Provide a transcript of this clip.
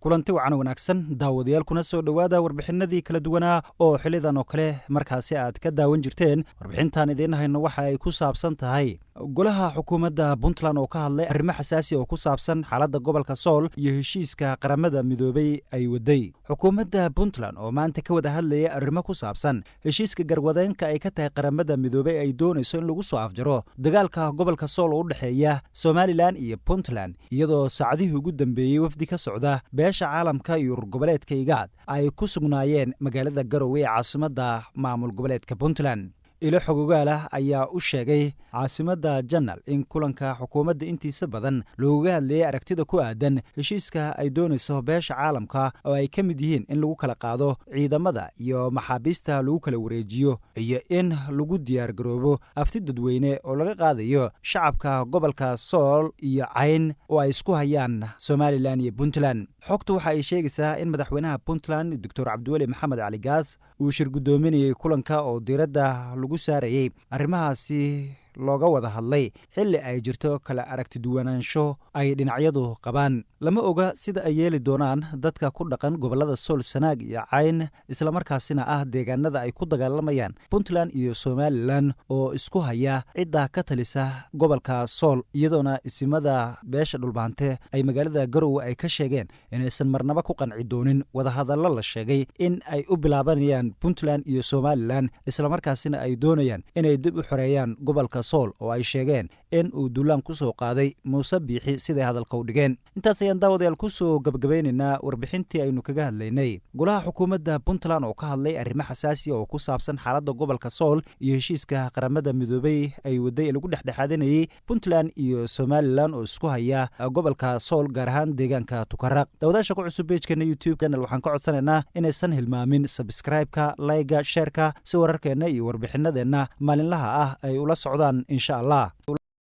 kulanti wacan wanaagsan daawadayaal kuna soo dhawaada warbixinadii kala duwanaa oo xilidan oo kale markaasi aad ka daawan jirteen. warbixintan idiin hayno waxa ay ku saabsan tahay golaha xukuumadda Puntland oo ka hadlay arrimo xasaasi oo ku saabsan xaaladda gobolka Sool iyo heshiiska qaramada midoobay ay waday. xukuumadda Puntland oo maanta ka wada hadlaya arrimo ku saabsan heshiiska garwadeenka ay ka tahay qaramada midoobay ay doonayso in lagu soo afjaro dagaalka gobolka Sool oo u dhaxeeya Somaliland iyo Puntland, iyadoo saacadihii ugu dambeeyay wafdi ka socda beesha caalamka iyo goboleedka IGAD ay ku sugnaayeen magaalada Garowe ee caasimadda maamul goboleedka Puntland. ilo xogogaal ayaa u sheegay caasimadda Janal in kulanka xukuumadda intiisa badan looga hadlayay aragtida ku aadan heshiiska ay doonayso beesha caalamka oo ay ka mid yihiin in lagu kala qaado ciidamada iyo maxaabiista lagu kala wareejiyo iyo in lagu diyaar garoobo afti dadweyne oo laga qaadayo shacabka gobolka Sool iyo Cayn oo ay isku hayaan Somaliland iyo Puntland. xogtu waxa ay sheegaysaa in madaxweynaha Puntland Dr. Cabdiweli Maxamed Cali Gaas uu shir gudoominayay kulanka oo diiradda lagu saarayay arrimahaasi looga wada hadlay xilli ay jirto kala aragti duwanaansho ay dhinacyadu qabaan. lama oga sida ay yeeli doonaan dadka ku dhaqan gobolada Sool, Sanaag iyo Cayn, isla markaasina ah deegaanada ay ku dagaalamayaan Puntland iyo Somaliland oo isku haya cidda ka talisa gobolka Sool, iyadoona isimada beesha dhulbaante ay magaalada Garowe ay ka sheegeen inaysan marnaba ku qanci doonin wadahadallo la sheegay in ay u bilaabanayaan Puntland iyo Somaliland, isla markaasina ay doonayaan inay dib u xoreeyaan gobolka Sool oo ay sheegeen in uu duulaan ku soo qaaday Muuse Biixi siday hadalka u dhigeen. intaas ayaan daawadayaal ku soo gabagabaynaynaa warbixintii aynu kaga hadlaynay golaha xukuumadda Puntland oo ka hadlay arrimo xasaasi oo ku saabsan xaaladda gobolka Sool iyo heshiiska qaramada midoobay ay waday lagu dhexdhexaadinayay Puntland iyo Somaliland oo isku haya gobolka Sool, gaar ahaan deegaanka Tukaraq. daawadayaasha ku cusub page-keena YouTube channel waxaan ka codsanaynaa inaysan hilmaamin subscribe-ka, like-ga, share-ka si wararkeena iyo warbixinadeenna maalinlaha ah ay ula socdaan insha Allah.